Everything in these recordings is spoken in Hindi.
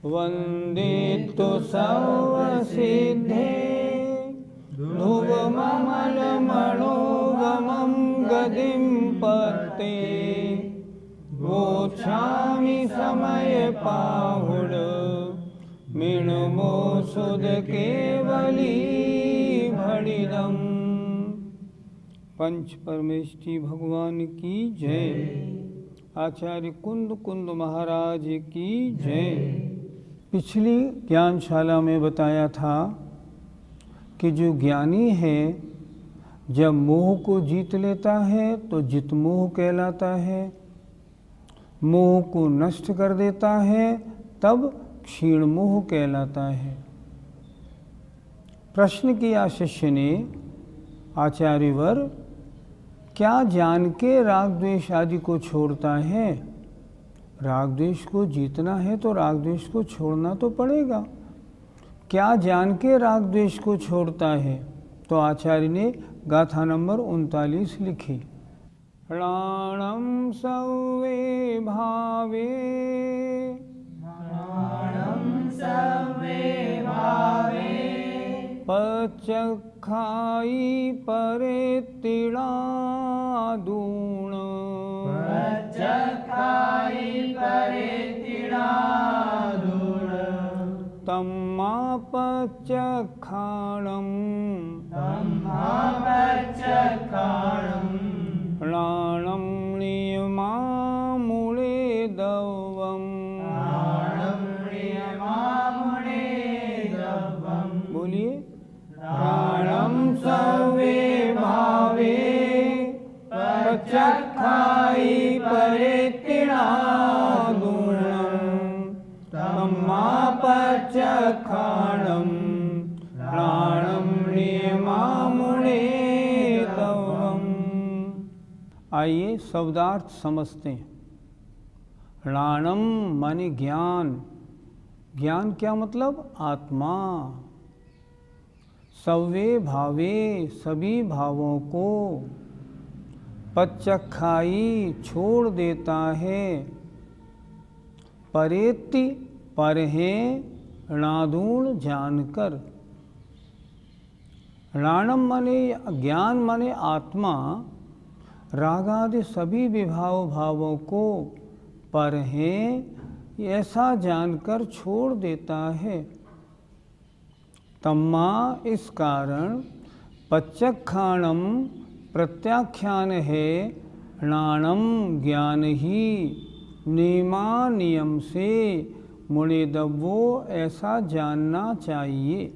वन्दे तु सर्वसिद्धे ध्रुवममलमणोगमं गतिं पते वोच्छामि समयपाहुड मिणमो सुध केवली भणिदम्। पंच परमेष्ठी भगवान की जय। आचार्य कुंद महाराज की जय। पिछली ज्ञानशाला में बताया था कि जो ज्ञानी है जब मोह को जीत लेता है तो जित मोह कहलाता है, मोह को नष्ट कर देता है तब क्षीण मोह कहलाता है। प्रश्न किया शिष्य ने, आचार्यवर क्या जान के राग द्वेष आदि को छोड़ता है? राग द्वेष को जीतना है तो राग द्वेष को छोड़ना तो पड़ेगा। क्या जान के राग द्वेष को छोड़ता है? तो आचार्य ने गाथा नंबर 39 लिखी। राणम सवे भावे पचखाई परे तिड़ादूण तम्मा पचखाणम राणम नियमामुळे दवम्। बोलिए। राणम सवे भावे पचखाई परे तिड़ादूणम् तम्मा पचखाणम राणम नियमामुळे दवम्। आइए शब्दार्थ समझते हैं। राणम माने ज्ञान। ज्ञान क्या मतलब? आत्मा। सवे भावे सभी भावों को, पचखाई छोड़ देता है, परेति पर है णादूण जानकर। राणम माने ज्ञान माने आत्मा राग आदि सभी विभाव भावों को पर है ऐसा जानकर छोड़ देता है। तम्मा इस कारण पचखाणम प्रत्याख्यान है णाणम ज्ञान ही नियमा नियम से मुणिदव्वो ऐसा जानना चाहिए।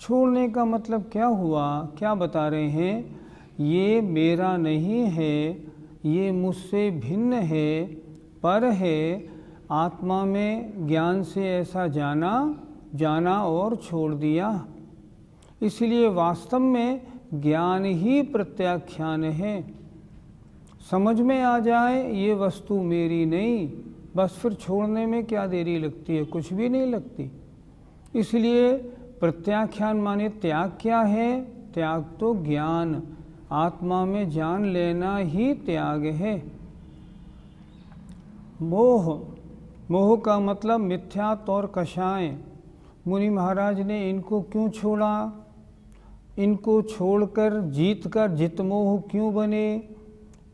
छोड़ने का मतलब क्या हुआ? क्या बता रहे हैं? ये मेरा नहीं है, ये मुझसे भिन्न है, पर है। आत्मा में ज्ञान से ऐसा जाना और छोड़ दिया। इसलिए वास्तव में ज्ञान ही प्रत्याख्यान है। समझ में आ जाए ये वस्तु मेरी नहीं, बस फिर छोड़ने में क्या देरी लगती है? कुछ भी नहीं लगती। इसलिए प्रत्याख्यान माने त्याग क्या है? त्याग तो ज्ञान, आत्मा में जान लेना ही त्याग है। मोह का मतलब मिथ्यात्व और कषाय। मुनि महाराज ने इनको क्यों छोड़ा? इनको छोड़कर जीतकर जितमोह क्यों बने?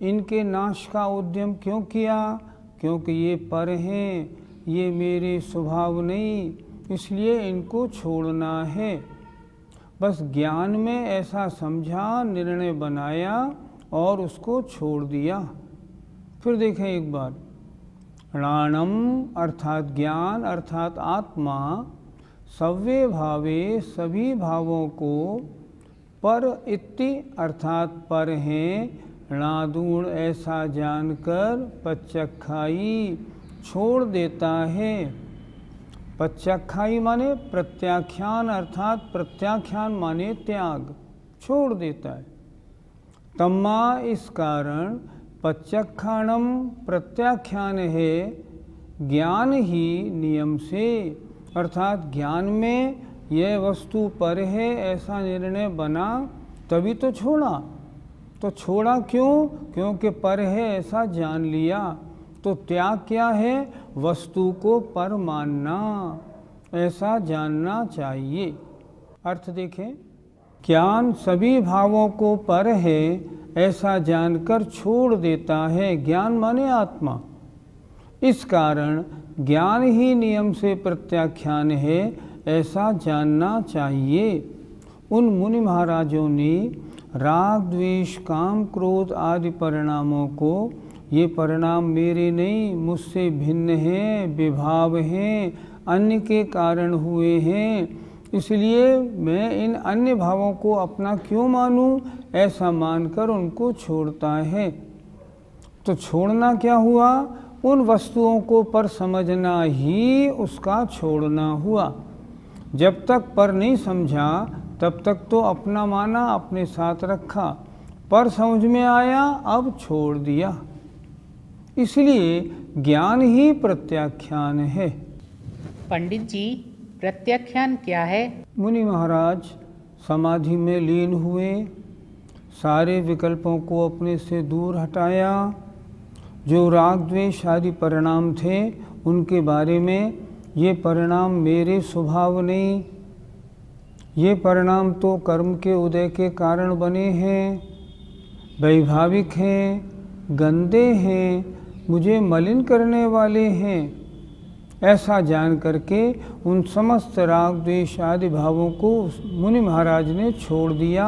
इनके नाश का उद्यम क्यों किया? क्योंकि ये पर हैं, ये मेरे स्वभाव नहीं, इसलिए इनको छोड़ना है। बस ज्ञान में ऐसा समझा, निर्णय बनाया और उसको छोड़ दिया। फिर देखें एक बार। राणम अर्थात ज्ञान अर्थात आत्मा सव्वे भावे सभी भावों को, पर इति अर्थात पर हैं, णादूण ऐसा जानकर पचखाई छोड़ देता है। पचखाई माने प्रत्याख्यान अर्थात प्रत्याख्यान माने त्याग, छोड़ देता है। तम्मा इस कारण पचखाणम प्रत्याख्यान है ज्ञान ही नियम से, अर्थात ज्ञान में यह वस्तु पर है ऐसा निर्णय बना तभी तो छोड़ा। तो छोड़ा क्यों? क्योंकि पर है ऐसा जान लिया। तो तो त्याग क्या है? वस्तु को पर मानना, ऐसा जानना चाहिए। अर्थ देखें, ज्ञान सभी भावों को पर है ऐसा जानकर छोड़ देता है। ज्ञान माने आत्मा। इस कारण ज्ञान ही नियम से प्रत्याख्यान है ऐसा जानना चाहिए। उन मुनि महाराजों ने राग द्वेष काम क्रोध आदि परिणामों को, ये परिणाम मेरे नहीं, मुझसे भिन्न हैं, विभाव हैं, अन्य के कारण हुए हैं, इसलिए मैं इन अन्य भावों को अपना क्यों मानूं, ऐसा मानकर उनको छोड़ता है। तो छोड़ना क्या हुआ? उन वस्तुओं को पर समझना ही उसका छोड़ना हुआ। जब तक पर नहीं समझा तब तक तो अपना माना, अपने साथ रखा, पर समझ में आया अब छोड़ दिया। इसलिए ज्ञान ही प्रत्याख्यान है। पंडित जी, प्रत्याख्यान क्या है? मुनि महाराज समाधि में लीन हुए, सारे विकल्पों को अपने से दूर हटाया, जो राग द्वेष आदि परिणाम थे उनके बारे में, ये परिणाम मेरे स्वभाव नहीं, ये परिणाम तो कर्म के उदय के कारण बने हैं, वैभाविक हैं, गंदे हैं, मुझे मलिन करने वाले हैं, ऐसा जान करके उन समस्त राग द्वेष आदि भावों को मुनि महाराज ने छोड़ दिया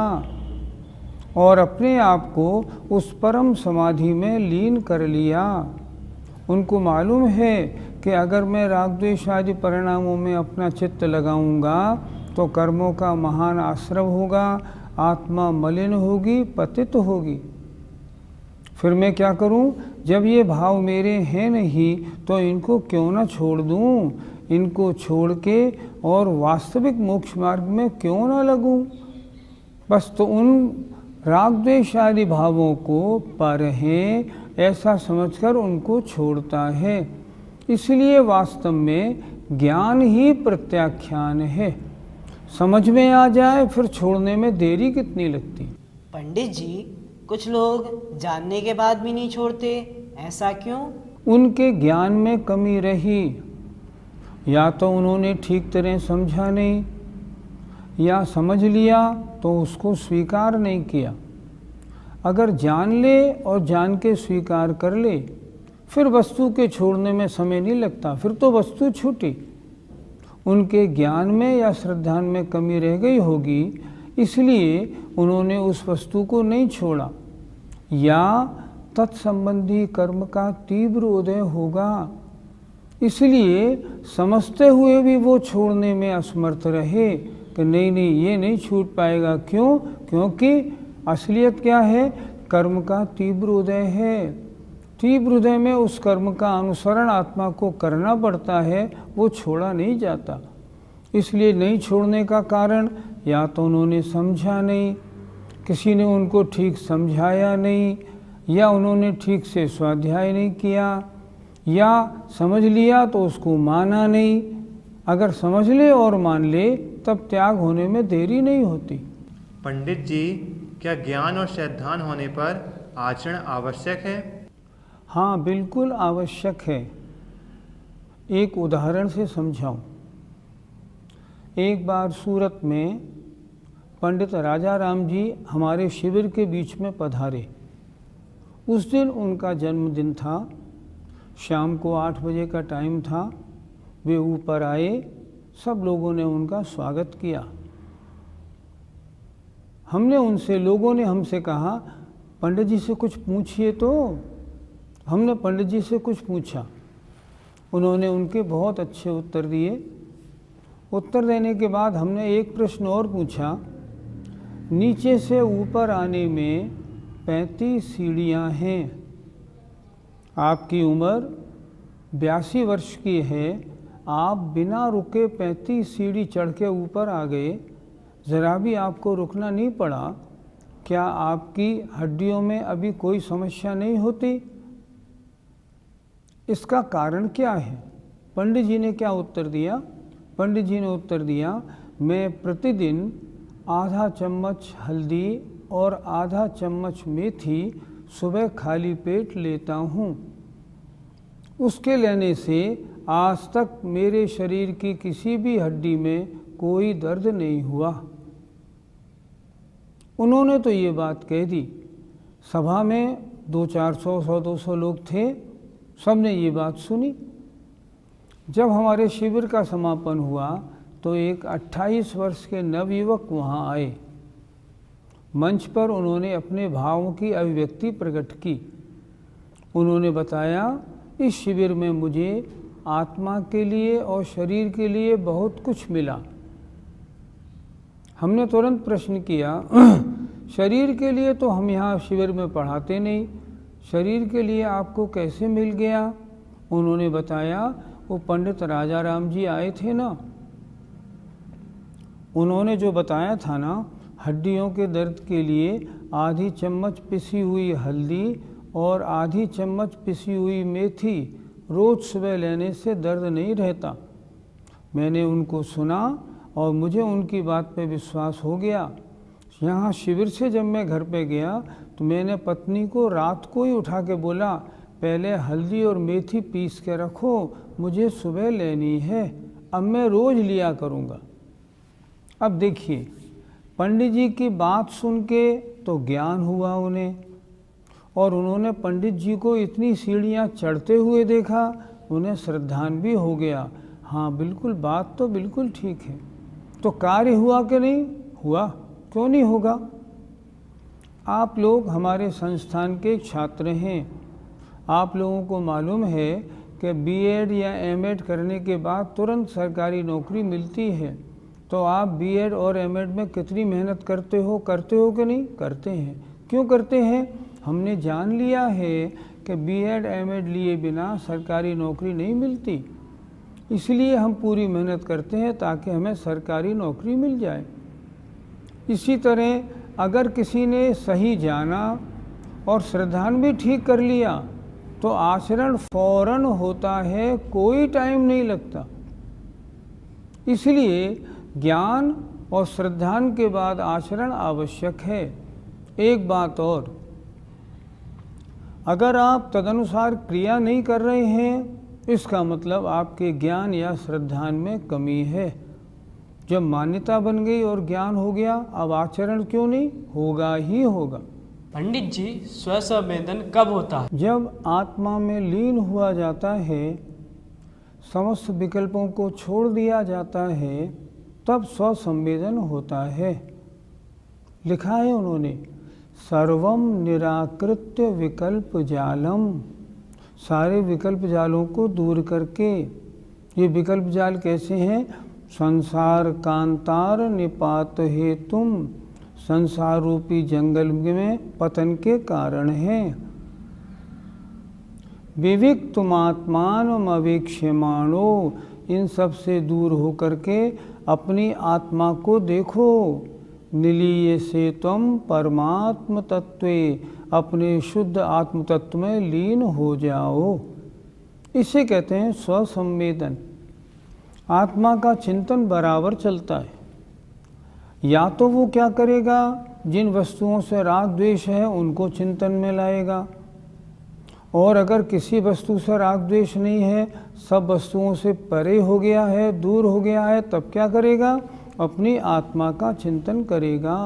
और अपने आप को उस परम समाधि में लीन कर लिया। उनको मालूम है कि अगर मैं राग द्वेष आदि परिणामों में अपना चित्त लगाऊंगा तो कर्मों का महान आश्रव होगा, आत्मा मलिन होगी, पतित होगी। फिर मैं क्या करूं? जब ये भाव मेरे हैं नहीं तो इनको क्यों ना छोड़ दूं, इनको छोड़ के और वास्तविक मोक्ष मार्ग में क्यों ना लगूं। बस तो उन राग द्वेष आदि भावों को पर हैं ऐसा समझकर उनको छोड़ता है। इसलिए वास्तव में ज्ञान ही प्रत्याख्यान है। समझ में आ जाए फिर छोड़ने में देरी कितनी लगती। पंडित जी, कुछ लोग जानने के बाद भी नहीं छोड़ते, ऐसा क्यों? उनके ज्ञान में कमी रही, या तो उन्होंने ठीक तरह समझा नहीं, या समझ लिया तो उसको स्वीकार नहीं किया। अगर जान ले और जान के स्वीकार कर ले फिर वस्तु के छोड़ने में समय नहीं लगता, फिर तो वस्तु छूटी। उनके ज्ञान में या श्रद्धा में कमी रह गई होगी, इसलिए उन्होंने उस वस्तु को नहीं छोड़ा, या तत्संबंधी कर्म का तीव्र उदय होगा, इसलिए समझते हुए भी वो छोड़ने में असमर्थ रहे कि नहीं नहीं ये नहीं छूट पाएगा। क्यों? क्योंकि असलियत क्या है? कर्म का तीव्र उदय है। तीव्र उदय में उस कर्म का अनुसरण आत्मा को करना पड़ता है, वो छोड़ा नहीं जाता। इसलिए नहीं छोड़ने का कारण या तो उन्होंने समझा नहीं, किसी ने उनको ठीक समझाया नहीं, या उन्होंने ठीक से स्वाध्याय नहीं किया, या समझ लिया तो उसको माना नहीं। अगर समझ ले और मान ले तब त्याग होने में देरी नहीं होती। पंडित जी, क्या ज्ञान और श्रद्धान होने पर आचरण आवश्यक है? हाँ, बिल्कुल आवश्यक है। एक उदाहरण से समझाऊं। एक बार सूरत में पंडित राजा राम जी हमारे शिविर के बीच में पधारे। उस दिन उनका जन्मदिन था, शाम को 8 बजे का टाइम था। वे ऊपर आए, सब लोगों ने उनका स्वागत किया। लोगों ने हमसे कहा, पंडित जी से कुछ पूछिए तो। हमने पंडित जी से कुछ पूछा, उन्होंने उनके बहुत अच्छे उत्तर दिए। उत्तर देने के बाद हमने एक प्रश्न और पूछा, नीचे से ऊपर आने में 35 सीढ़ियाँ हैं, आपकी उम्र 82 वर्ष की है, आप बिना रुके 35 सीढ़ी चढ़ के ऊपर आ गए, ज़रा भी आपको रुकना नहीं पड़ा, क्या आपकी हड्डियों में अभी कोई समस्या नहीं होती? इसका कारण क्या है? पंडित जी ने क्या उत्तर दिया? पंडित जी ने उत्तर दिया, मैं प्रतिदिन आधा चम्मच हल्दी और आधा चम्मच मेथी सुबह खाली पेट लेता हूँ। उसके लेने से आज तक मेरे शरीर की किसी भी हड्डी में कोई दर्द नहीं हुआ। उन्होंने तो ये बात कह दी। सभा में 200-400, 100-200 लोग थे, सबने ये बात सुनी। जब हमारे शिविर का समापन हुआ तो एक 28 वर्ष के नवयुवक वहाँ आए। मंच पर उन्होंने अपने भावों की अभिव्यक्ति प्रकट की। उन्होंने बताया, इस शिविर में मुझे आत्मा के लिए और शरीर के लिए बहुत कुछ मिला। हमने तुरंत प्रश्न किया, शरीर के लिए तो हम यहाँ शिविर में पढ़ाते नहीं, शरीर के लिए आपको कैसे मिल गया? उन्होंने बताया, वो पंडित राजा राम जी आए थे ना, उन्होंने जो बताया था ना, हड्डियों के दर्द के लिए आधी चम्मच पिसी हुई हल्दी और आधी चम्मच पिसी हुई मेथी रोज़ सुबह लेने से दर्द नहीं रहता। मैंने उनको सुना और मुझे उनकी बात पे विश्वास हो गया। यहाँ शिविर से जब मैं घर पे गया तो मैंने पत्नी को रात को ही उठा के बोला, पहले हल्दी और मेथी पीस के रखो, मुझे सुबह लेनी है, अब मैं रोज़ लिया करूँगा। अब देखिए, पंडित जी की बात सुन के तो ज्ञान हुआ उन्हें, और उन्होंने पंडित जी को इतनी सीढ़ियाँ चढ़ते हुए देखा, उन्हें श्रद्धान भी हो गया। हाँ बिल्कुल, बात तो बिल्कुल ठीक है। तो कार्य हुआ कि नहीं हुआ? क्यों नहीं होगा? आप लोग हमारे संस्थान के छात्र हैं। आप लोगों को मालूम है कि बीएड या एमएड करने के बाद तुरंत सरकारी नौकरी मिलती है। तो आप बीएड और एमएड में कितनी मेहनत करते हो कि नहीं? करते हैं। क्यों करते हैं? हमने जान लिया है कि बीएड एमएड लिए बिना सरकारी नौकरी नहीं मिलती, इसलिए हम पूरी मेहनत करते हैं ताकि हमें सरकारी नौकरी मिल जाए। इसी तरह अगर किसी ने सही जाना और श्रद्धान भी ठीक कर लिया तो आचरण फौरन होता है, कोई टाइम नहीं लगता। इसलिए ज्ञान और श्रद्धान के बाद आचरण आवश्यक है। एक बात और, अगर आप तदनुसार क्रिया नहीं कर रहे हैं, इसका मतलब आपके ज्ञान या श्रद्धान में कमी है। जब मान्यता बन गई और ज्ञान हो गया, अब आचरण क्यों नहीं? होगा ही होगा। पंडित जी, स्वसंवेदन कब होता है? जब आत्मा में लीन हुआ जाता है, समस्त विकल्पों को छोड़ दिया जाता है, तब स्वसंवेदन होता है। लिखा है उन्होंने, सर्वम निराकृत्य विकल्प जालम, सारे विकल्प जालों को दूर करके। ये विकल्प जाल कैसे हैं? संसार कांतार निपात हेतुम, संसार रूपी जंगल में पतन के कारण हैं। विविक्तुमात्मान अवेक्ष्यमाणो, इन सब से दूर होकर के अपनी आत्मा को देखो। निलीय से तुम परमात्म तत्वे, अपने शुद्ध आत्म तत्व में लीन हो जाओ। इसे कहते हैं स्वसंवेदन। आत्मा का चिंतन बराबर चलता है। या तो वो क्या करेगा, जिन वस्तुओं से राग द्वेष है उनको चिंतन में लाएगा, और अगर किसी वस्तु से राग द्वेष नहीं है, सब वस्तुओं से परे हो गया है, दूर हो गया है, तब क्या करेगा? अपनी आत्मा का चिंतन करेगा।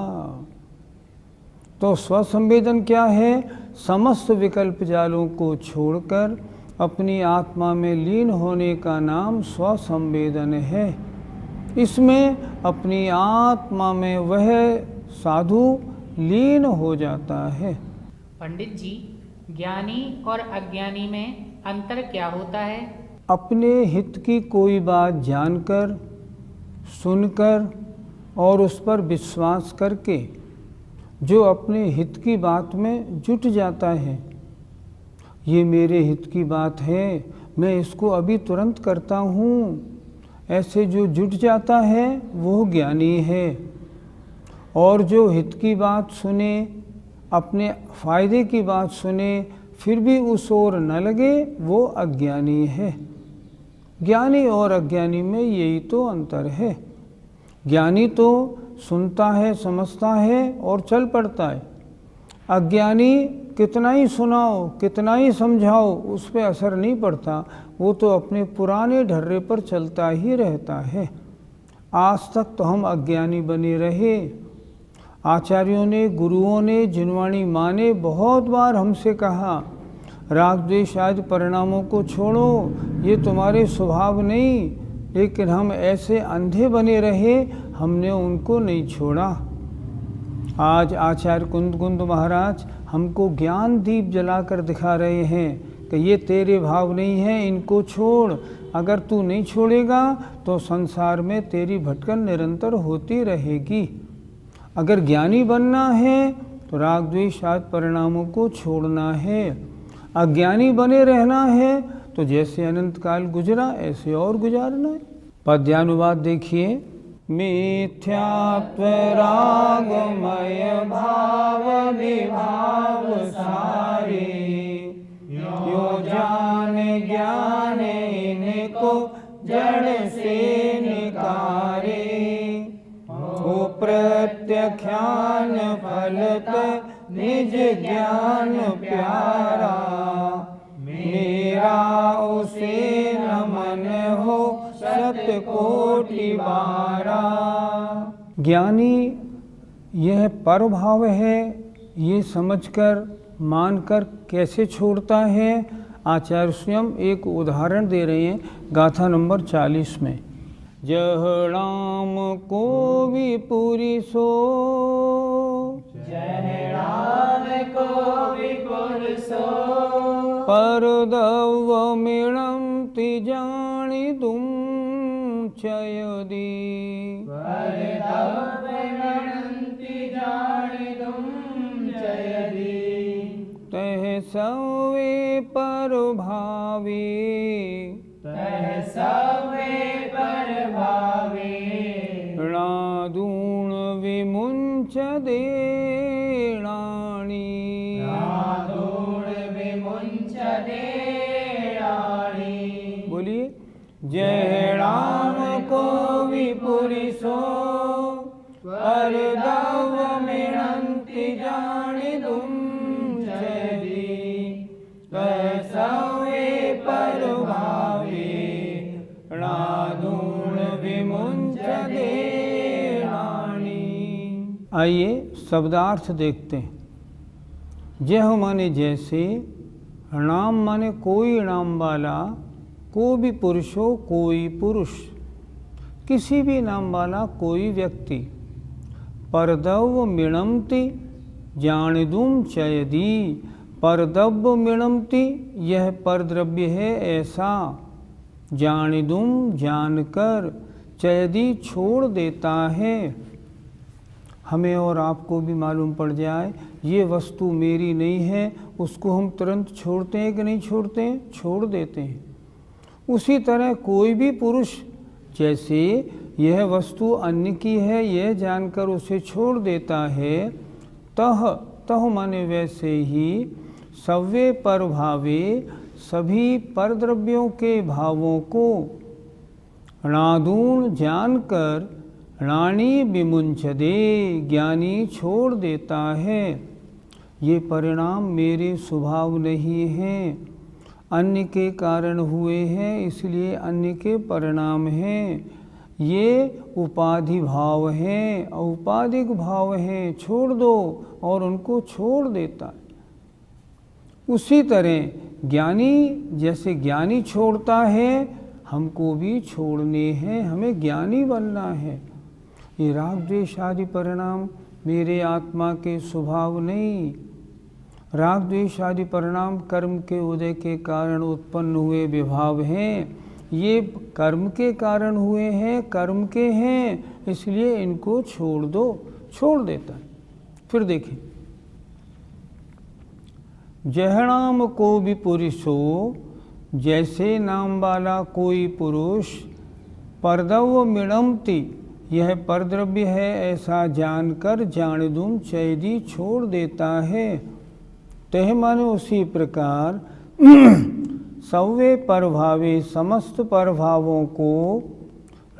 तो स्वसंवेदन क्या है? समस्त विकल्प जालों को छोड़कर अपनी आत्मा में लीन होने का नाम स्वसंवेदन है। इसमें अपनी आत्मा में वह साधु लीन हो जाता है। पंडित जी, ज्ञानी और अज्ञानी में अंतर क्या होता है? अपने हित की कोई बात जानकर, सुनकर और उस पर विश्वास करके जो अपने हित की बात में जुट जाता है, ये मेरे हित की बात है, मैं इसको अभी तुरंत करता हूँ, ऐसे जो जुट जाता है वो ज्ञानी है। और जो हित की बात सुने, अपने फायदे की बात सुने, फिर भी उस ओर न लगे, वो अज्ञानी है। ज्ञानी और अज्ञानी में यही तो अंतर है। ज्ञानी तो सुनता है, समझता है और चल पड़ता है। अज्ञानी कितना ही सुनाओ, कितना ही समझाओ, उस पर असर नहीं पड़ता, वो तो अपने पुराने ढर्रे पर चलता ही रहता है। आज तक तो हम अज्ञानी बने रहे। आचार्यों ने, गुरुओं ने, जिनवाणी माँ ने बहुत बार हमसे कहा, राग द्वेष आदि परिणामों को छोड़ो, ये तुम्हारे स्वभाव नहीं, लेकिन हम ऐसे अंधे बने रहे, हमने उनको नहीं छोड़ा। आज आचार्य कुंद महाराज हमको ज्ञान दीप जलाकर दिखा रहे हैं कि ये तेरे भाव नहीं है, इनको छोड़। अगर तू नहीं छोड़ेगा तो संसार में तेरी भटकन निरंतर होती रहेगी। अगर ज्ञानी बनना है तो राग द्वेष आदि परिणामों को छोड़ना है। अज्ञानी बने रहना है तो जैसे अनंत काल गुजरा ऐसे और गुजारना है। पद्यानुवाद देखिए। मिथ्यात्व रागमय भाव विभाव सारे, यो जान ज्ञान इनको जड़ से निकारे। हो प्रत्यख्यान फलत निज ज्ञान प्यारा, मेरा उसे नमन हो सत कोटि बारा। ज्ञानी यह परभाव है, ये समझकर मानकर कैसे छोड़ता है। आचार्य स्वयं एक उदाहरण दे रहे हैं गाथा नंबर 40 में। जह राम को भी पूरी सो, जय राम को विपुल सो, पर दव मिणंति जानी तुम चयदी। पर दव मिणंति जानी तुम चयदी। तह सवे पर भावे, तह सवे पर भावे। णादूण विमुंच देणाणी, नादूण विमुंच देणाणी। बोलिए। जय राम को विपुरी सो, पर दव मिणंति जानी तुम चयदी। तह सवे पर भावे, णादूण विमुंच देणाणी। आइए शब्दार्थ देखते हैं। जह माने जैसे, नाम माने कोई नाम वाला, को भी पुरुष हो कोई पुरुष, किसी भी नाम वाला कोई व्यक्ति। परदव मिणमति जानिदुम चयदी। परदव मिणमति यह परद्रव्य है ऐसा, जानिदुम जानकर, चयदी छोड़ देता है। हमें और आपको भी मालूम पड़ जाए ये वस्तु मेरी नहीं है, उसको हम तुरंत छोड़ते हैं कि नहीं छोड़ते हैं? छोड़ देते हैं। उसी तरह कोई भी पुरुष जैसे यह वस्तु अन्य की है यह जानकर उसे छोड़ देता है, तह माने वैसे ही सव्य पर भावे सभी परद्रव्यों के भावों को णादूण जानकर णाणी विमुंचदे ज्ञानी छोड़ देता है। ये परिणाम मेरे स्वभाव नहीं हैं, अन्य के कारण हुए हैं, इसलिए अन्य के परिणाम हैं। ये उपाधि भाव हैं, औपाधिक भाव हैं, छोड़ दो, और उनको छोड़ देता है। उसी तरह ज्ञानी जैसे ज्ञानी छोड़ता है, हमको भी छोड़ने हैं, हमें ज्ञानी बनना है। ये राग द्वेष आदि परिणाम मेरे आत्मा के स्वभाव नहीं। राग द्वेष आदि परिणाम कर्म के उदय के कारण उत्पन्न हुए विभाव हैं। ये कर्म के कारण हुए हैं, कर्म के हैं, इसलिए इनको छोड़ दो, छोड़ देता है। फिर देखें, जहणाम को भी पुरुषो, जैसे नाम वाला कोई पुरुष, परदव मिणमति यह परद्रव्य है ऐसा जानकर जानिदुम चयदी छोड़ देता है। तह माने उसी प्रकार सव्य परभावे समस्त परभावों को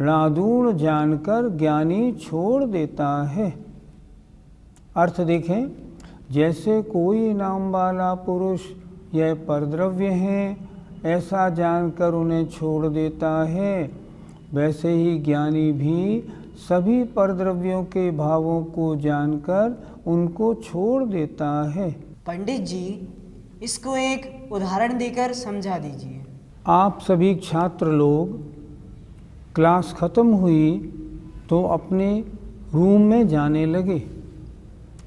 णादूण जानकर ज्ञानी छोड़ देता है। अर्थ देखें, जैसे कोई नाम वाला पुरुष यह परद्रव्य हैं ऐसा जानकर उन्हें छोड़ देता है, वैसे ही ज्ञानी भी सभी परद्रव्यों के भावों को जानकर उनको छोड़ देता है। पंडित जी, इसको एक उदाहरण देकर समझा दीजिए। आप सभी छात्र लोग क्लास ख़त्म हुई तो अपने रूम में जाने लगे।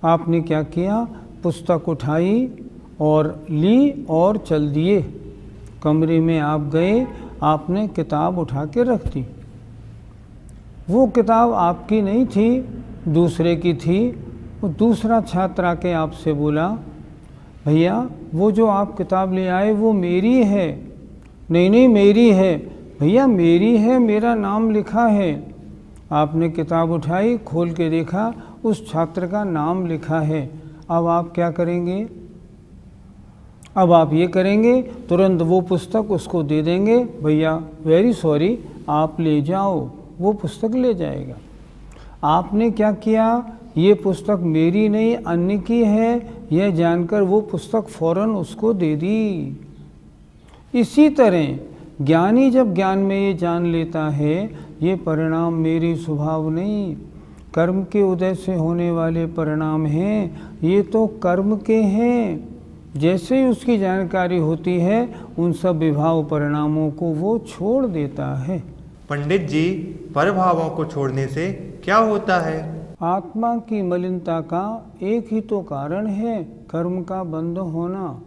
आपने क्या किया, पुस्तक उठाई और ली और चल दिए। कमरे में आप गए, आपने किताब उठा के रख दी। वो किताब आपकी नहीं थी, दूसरे की थी। वो दूसरा छात्र आके आपसे बोला, भैया वो जो आप किताब ले आए वो मेरी है। नहीं नहीं मेरी है। भैया मेरी है, मेरा नाम लिखा है। आपने किताब उठाई, खोल के देखा, उस छात्र का नाम लिखा है। अब आप क्या करेंगे? अब आप ये करेंगे, तुरंत वो पुस्तक उसको दे देंगे, भैया वेरी सॉरी आप ले जाओ। वो पुस्तक ले जाएगा। आपने क्या किया, ये पुस्तक मेरी नहीं अन्य की है, यह जानकर वो पुस्तक फौरन उसको दे दी। इसी तरह ज्ञानी जब ज्ञान में ये जान लेता है, ये परिणाम मेरी स्वभाव नहीं, कर्म के उदय से होने वाले परिणाम हैं, ये तो कर्म के हैं। जैसे ही उसकी जानकारी होती है, उन सब विभाव परिणामों को वो छोड़ देता है। पंडित जी, परभावों को छोड़ने से क्या होता है? आत्मा की मलिनता का एक ही तो कारण है, कर्म का बंध होना।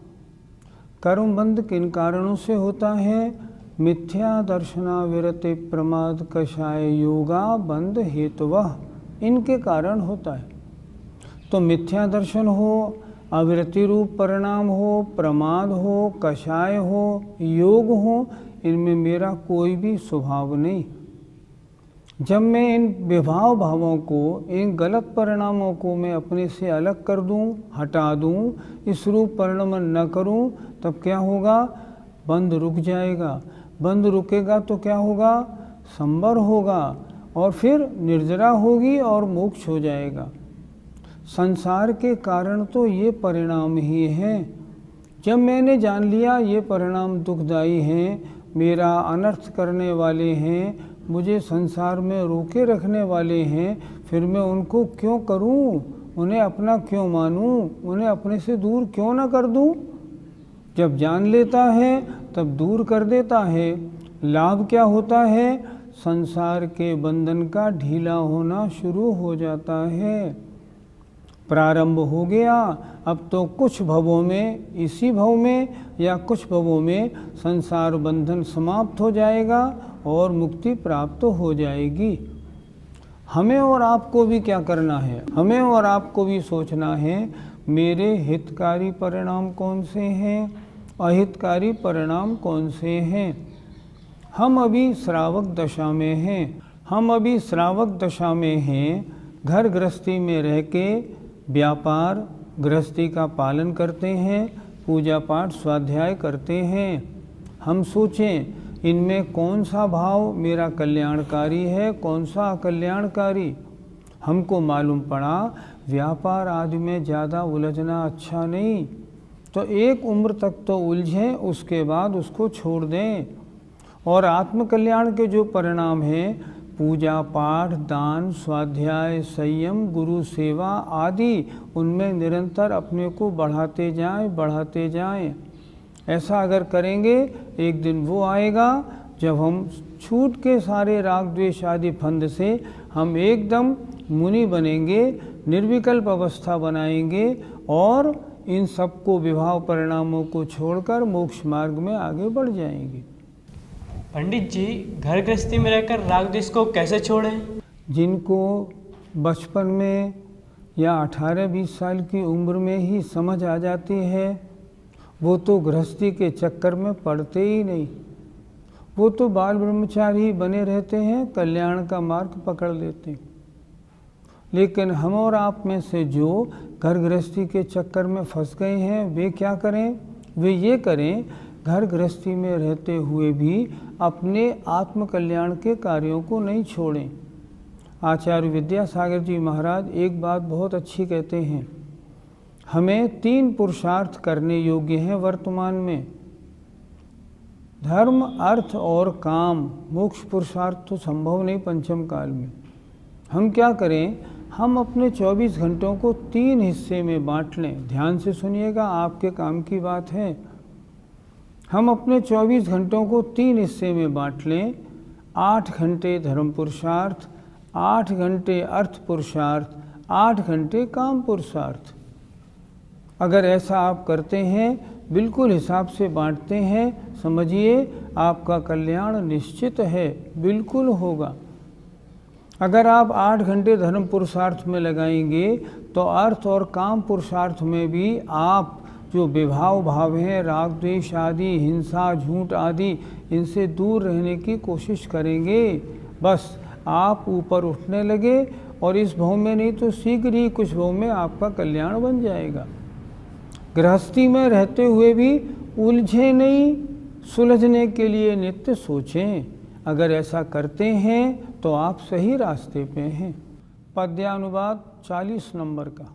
कर्म बंध किन कारणों से होता है? मिथ्या दर्शना विरति प्रमाद कषाय योगा बंध हेतुवः, इनके कारण होता है। तो मिथ्या दर्शन हो, अविरति रूप परिणाम हो, प्रमाद हो, कषाय हो, योग हो, इनमें मेरा कोई भी स्वभाव नहीं। जब मैं इन विभाव भावों को, इन गलत परिणामों को मैं अपने से अलग कर दूं, हटा दूं, इस रूप परिणाम न करूं, तब क्या होगा? बंध रुक जाएगा। बंध रुकेगा तो क्या होगा? संवर होगा और फिर निर्जरा होगी और मोक्ष हो जाएगा। संसार के कारण तो ये परिणाम ही हैं। जब मैंने जान लिया ये परिणाम दुखदायी हैं, मेरा अनर्थ करने वाले हैं, मुझे संसार में रोके रखने वाले हैं, फिर मैं उनको क्यों करूं? उन्हें अपना क्यों मानूं? उन्हें अपने से दूर क्यों ना कर दूं? जब जान लेता है तब दूर कर देता है। लाभ क्या होता है? संसार के बंधन का ढीला होना शुरू हो जाता है। प्रारंभ हो गया, अब तो कुछ भवों में, इसी भव में या कुछ भवों में संसार बंधन समाप्त हो जाएगा और मुक्ति प्राप्त हो जाएगी। हमें और आपको भी क्या करना है? हमें और आपको भी सोचना है, मेरे हितकारी परिणाम कौन से हैं, अहितकारी परिणाम कौन से हैं। हम अभी श्रावक दशा में हैं। हम अभी श्रावक दशा में हैं। घर गृहस्थी में रह के व्यापार गृहस्थी का पालन करते हैं, पूजा पाठ स्वाध्याय करते हैं। हम सोचें इनमें कौन सा भाव मेरा कल्याणकारी है, कौन सा अकल्याणकारी। हमको मालूम पड़ा व्यापार आदि में ज़्यादा उलझना अच्छा नहीं, तो एक उम्र तक तो उलझें, उसके बाद उसको छोड़ दें। और आत्मकल्याण के जो परिणाम हैं, पूजा पाठ, दान, स्वाध्याय, संयम, गुरु सेवा आदि, उनमें निरंतर अपने को बढ़ाते जाएं। ऐसा अगर करेंगे, एक दिन वो आएगा जब हम छूट के सारे राग द्वेष आदि फंद से हम एकदम मुनि बनेंगे, निर्विकल्प अवस्था बनाएंगे और इन सबको विभाव परिणामों को छोड़कर मोक्ष मार्ग में आगे बढ़ जाएंगे। पंडित जी, घर गृहस्थी में रहकर राग द्वेष को कैसे छोड़ें? जिनको बचपन में या 18-20 साल की उम्र में ही समझ आ जाती है, वो तो गृहस्थी के चक्कर में पड़ते ही नहीं। वो तो बाल ब्रह्मचारी बने रहते हैं, कल्याण का मार्ग पकड़ लेते हैं। लेकिन हम और आप में से जो घर गृहस्थी के चक्कर में फंस गए हैं, वे क्या करें? वे ये करें, घर गृहस्थी में रहते हुए भी अपने आत्मकल्याण के कार्यों को नहीं छोड़ें। आचार्य विद्यासागर जी महाराज एक बात बहुत अच्छी कहते हैं, हमें 3 पुरुषार्थ करने योग्य हैं वर्तमान में, धर्म, अर्थ और काम। मोक्ष पुरुषार्थ तो संभव नहीं पंचम काल में। हम क्या करें, हम अपने 24 घंटों को 3 हिस्से में बांट लें। ध्यान से सुनिएगा, आपके काम की बात है। हम अपने 24 घंटों को 3 हिस्से में बांट लें। 8 घंटे धर्म पुरुषार्थ, 8 घंटे अर्थ पुरुषार्थ, 8 घंटे काम पुरुषार्थ। अगर ऐसा आप करते हैं, बिल्कुल हिसाब से बांटते हैं, समझिए आपका कल्याण निश्चित है, बिल्कुल होगा। अगर आप 8 घंटे धर्म पुरुषार्थ में लगाएंगे तो अर्थ और काम पुरुषार्थ में भी आप जो विभाव भाव हैं, राग द्वेष आदि, हिंसा, झूठ आदि, इनसे दूर रहने की कोशिश करेंगे। बस आप ऊपर उठने लगे और इस भव में नहीं तो शीघ्र ही कुछ भव में आपका कल्याण बन जाएगा। गृहस्थी में रहते हुए भी उलझे नहीं, सुलझने के लिए नित्य सोचें। अगर ऐसा करते हैं तो आप सही रास्ते पे हैं। पद्यानुवाद 40 नंबर का।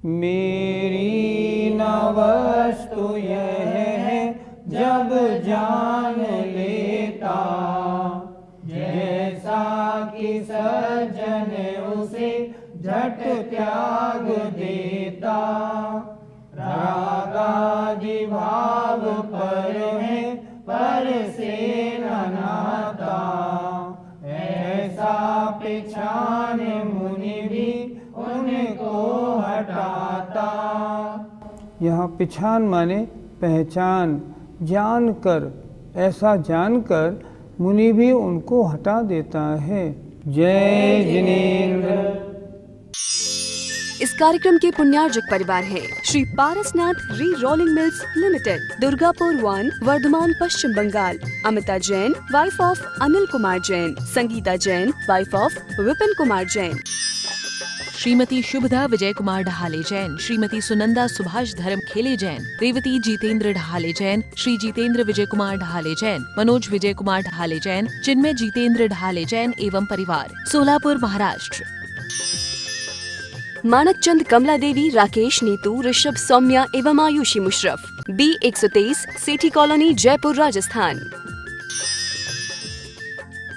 मेरी न वस्तु यह है जब जान लेता, जैसा कि सज्जन उसे झट त्याग देता। रागादि भाव पर है पर से न नाता, ऐसा पिछान मुनि भी उनको हटाता। यहाँ पिछान माने पहचान, जानकर, ऐसा जानकर मुनि भी उनको हटा देता है। जय जिनेंद्र। इस कार्यक्रम के पुण्यार्जक परिवार हैं Shri Parasnath re rolling mills limited, Durgapur 1, Vardhaman, Paschim Bangal. Amita Jain, wife of Anil Kumar Jain. Sangeeta Jain, wife of Vipin Kumar Jain. Shrimati Shubhada Vijay Kumar Dhahale Jain, Shrimati Sunanda Subhash Dharmkhele Jain, Revati Jitendra ढहाले Jain, Shri Jitendra विजय कुमार ढहाले जैन, मनोज विजय कुमार ढहाले जैन, चिन्मय जीतेंद्र ढहाले जैन एवं परिवार, सोलापुर, महाराष्ट्र। मानक चंद, कमला देवी, राकेश, नीतू, ऋषभ, सौम्या एवं आयुषी मुशरफ, B123, सेठी कॉलोनी, जयपुर, राजस्थान।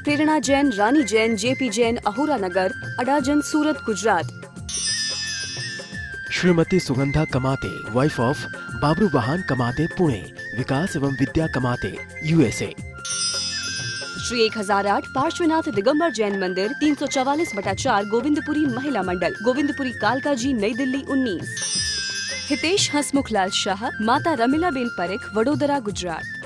प्रेरणा जैन, रानी जैन, JP जैन, अहुरा नगर, अडाजन, सूरत, गुजरात। श्रीमती सुगंधा कमाते, वाइफ ऑफ बाबरू वाहन कमाते, पुणे, विकास एवं विद्या कमाते, USA। श्री 1008 पार्श्वनाथ दिगंबर जैन मंदिर, 344/4, गोविंदपुरी महिला मंडल, गोविंदपुरी, कालकाजी, नई दिल्ली 19। हितेश हसमुखलाल शाह, माता रमीलाबेन परेख, वडोदरा, गुजरात।